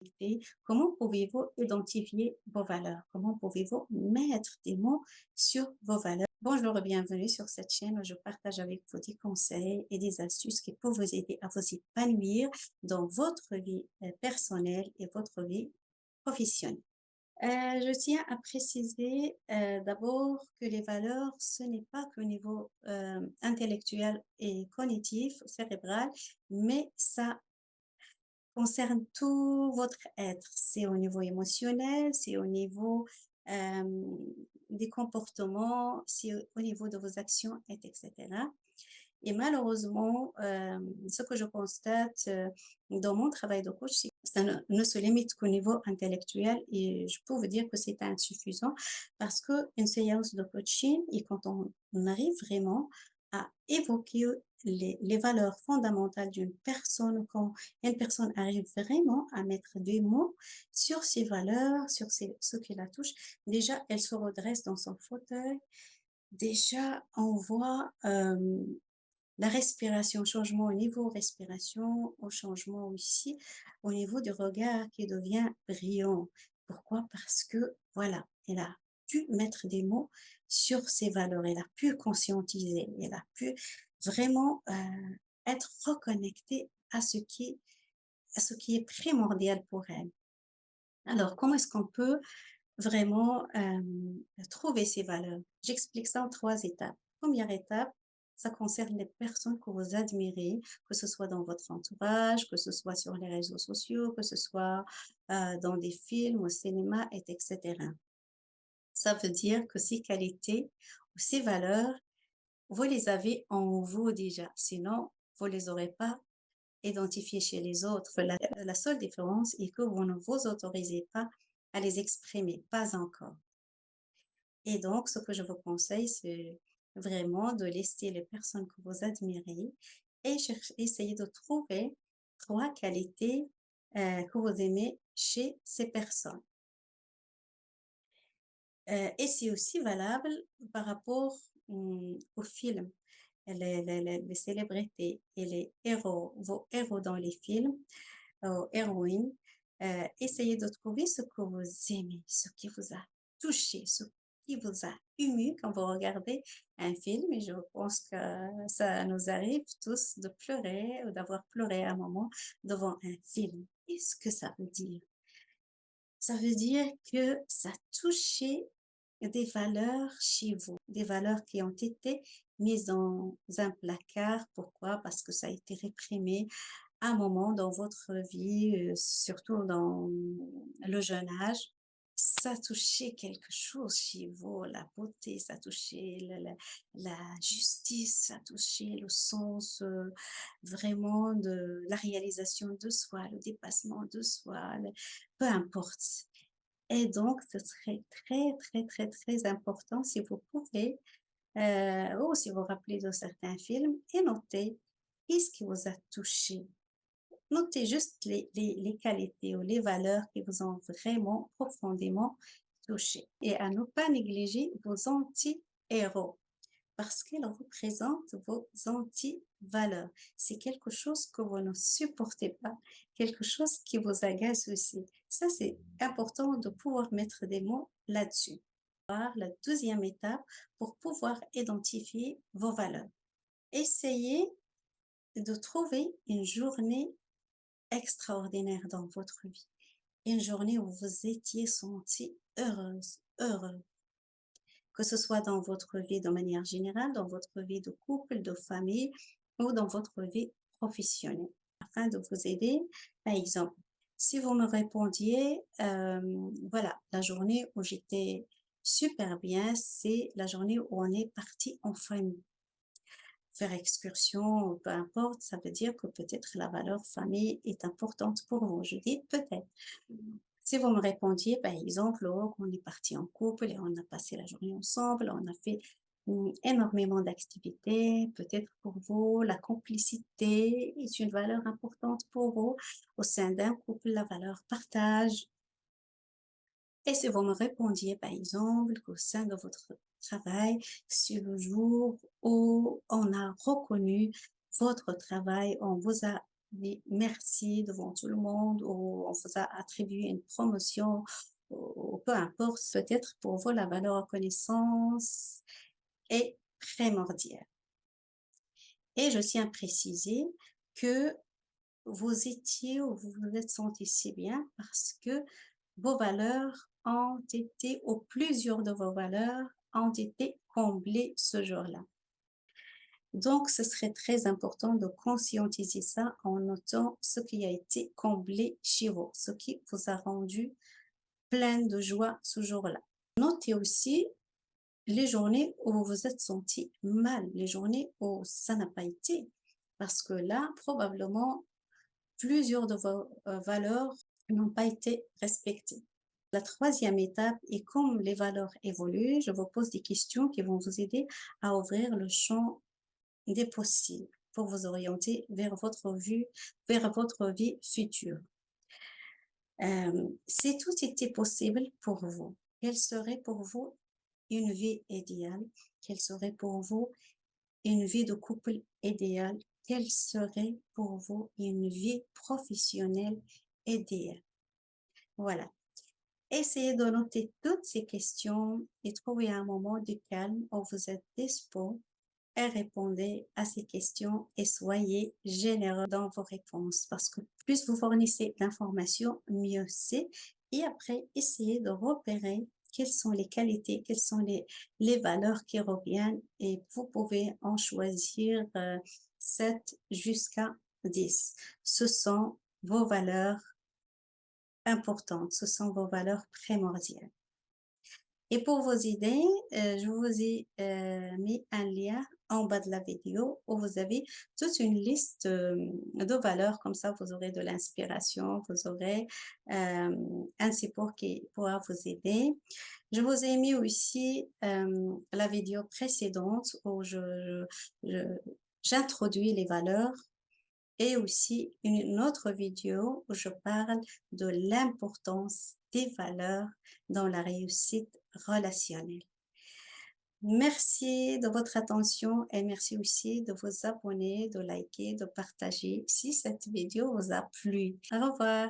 Et comment pouvez-vous identifier vos valeurs? Comment pouvez-vous mettre des mots sur vos valeurs? Bonjour et bienvenue sur cette chaîne où je partage avec vous des conseils et des astuces qui peuvent vous aider à vous épanouir dans votre vie personnelle et votre vie professionnelle. Je tiens à préciser d'abord que les valeurs, ce n'est pas qu'au niveau intellectuel et cognitif, cérébral, mais ça concerne tout votre être. C'est au niveau émotionnel, c'est au niveau euh, des comportements, c'est au niveau de vos actions, et etc. Et malheureusement, ce que je constate dans mon travail de coach, c'est que ça ne se limite qu'au niveau intellectuel et je peux vous dire que c'est insuffisant parce qu'une séance de coaching, et quand on arrive vraiment à évoquer les valeurs fondamentales d'une personne, quand une personne arrive vraiment à mettre des mots sur ses valeurs, sur ce qui la touche, déjà, elle se redresse dans son fauteuil. Déjà, on voit la respiration, changement au niveau respiration, au changement aussi au niveau du regard qui devient brillant. Pourquoi? Parce que, voilà, elle a pu mettre des mots sur ses valeurs, elle a pu conscientiser, elle a pu vraiment être reconnectée à ce qui est primordial pour elle. Alors, comment est-ce qu'on peut vraiment trouver ces valeurs? J'explique ça en 3 étapes. Première étape, ça concerne les personnes que vous admirez, que ce soit dans votre entourage, que ce soit sur les réseaux sociaux, que ce soit dans des films, au cinéma, et etc. Ça veut dire que ces qualités ou ces valeurs, vous les avez en vous déjà. Sinon, vous ne les aurez pas identifiées chez les autres. La seule différence est que vous ne vous autorisez pas à les exprimer, pas encore. Et donc, ce que je vous conseille, c'est vraiment de lister les personnes que vous admirez et essayer de trouver 3 qualités que vous aimez chez ces personnes. Et c'est aussi valable par rapport aux films, les célébrités et les héros, vos héros dans les films, héroïnes. Essayez de trouver ce que vous aimez, ce qui vous a touché, ce qui vous a ému quand vous regardez un film. Et je pense que ça nous arrive tous de pleurer ou d'avoir pleuré un moment devant un film. Qu'est-ce que ça veut dire? Ça veut dire que ça touchait des valeurs chez vous, des valeurs qui ont été mises dans un placard. Pourquoi? Parce que ça a été réprimé un moment dans votre vie, surtout dans le jeune âge, ça touchait quelque chose chez vous, la beauté, ça touchait la justice, ça touchait le sens vraiment de la réalisation de soi, le dépassement de soi, peu importe. Et donc, ce serait très, très, très, très important si vous pouvez, ou si vous vous rappelez de certains films, et noter qu'est-ce qui vous a touché. Notez juste les qualités ou les valeurs qui vous ont vraiment profondément touché. Et à ne pas négliger vos anti-héros parce qu'ils représentent vos anti-valeurs. C'est quelque chose que vous ne supportez pas, quelque chose qui vous agace aussi. Ça, c'est important de pouvoir mettre des mots là-dessus. La deuxième étape pour pouvoir identifier vos valeurs. Essayez de trouver une journée extraordinaire dans votre vie. Une journée où vous étiez sentie heureuse, heureux, que ce soit dans votre vie de manière générale, dans votre vie de couple, de famille ou dans votre vie professionnelle. Afin de vous aider, par exemple, si vous me répondiez, voilà, la journée où j'étais super bien, c'est la journée où on est parti en famille faire excursion, peu importe, ça veut dire que peut-être la valeur famille est importante pour vous. Je dis peut-être. Si vous me répondiez, par exemple, oh, qu'on est parti en couple et on a passé la journée ensemble, on a fait énormément d'activités, peut-être pour vous, la complicité est une valeur importante pour vous. Au sein d'un couple, la valeur partage, et si vous me répondiez, par exemple, qu'au sein de votre travail, c'est le jour où on a reconnu votre travail, on vous a dit merci devant tout le monde ou on vous a attribué une promotion ou peu importe, peut-être pour vous la valeur reconnaissance est primordiale. Et je tiens à préciser que vous étiez ou vous vous êtes senti si bien parce que vos valeurs ont été ou plusieurs de vos valeurs ont été comblées ce jour-là. Donc, ce serait très important de conscientiser ça en notant ce qui a été comblé chez vous, ce qui vous a rendu plein de joie ce jour-là. Notez aussi les journées où vous vous êtes senti mal, les journées où ça n'a pas été, parce que là, probablement, plusieurs de vos valeurs n'ont pas été respectées. La troisième étape est comme les valeurs évoluent, je vous pose des questions qui vont vous aider à ouvrir le champ des possibles pour vous orienter vers votre vie future. Si tout était possible pour vous, quelle serait pour vous une vie idéale? Quelle serait pour vous une vie de couple idéale? Quelle serait pour vous une vie professionnelle idéale? Voilà. Essayez de noter toutes ces questions et trouvez un moment de calme où vous êtes dispo et répondez à ces questions et soyez généreux dans vos réponses parce que plus vous fournissez d'informations, mieux c'est. Et après, essayez de repérer quelles sont les qualités, quelles sont les valeurs qui reviennent et vous pouvez en choisir 7 jusqu'à 10. Ce sont vos valeurs importantes, ce sont vos valeurs primordiales. Et pour vos idées, je vous ai mis un lien en bas de la vidéo où vous avez toute une liste de valeurs. Comme ça, vous aurez de l'inspiration, vous aurez un support qui pourra vous aider. Je vous ai mis aussi la vidéo précédente où j'introduis les valeurs et aussi une autre vidéo où je parle de l'importance des valeurs dans la réussite relationnelle. Merci de votre attention et merci aussi de vous abonner, de liker, de partager si cette vidéo vous a plu. Au revoir.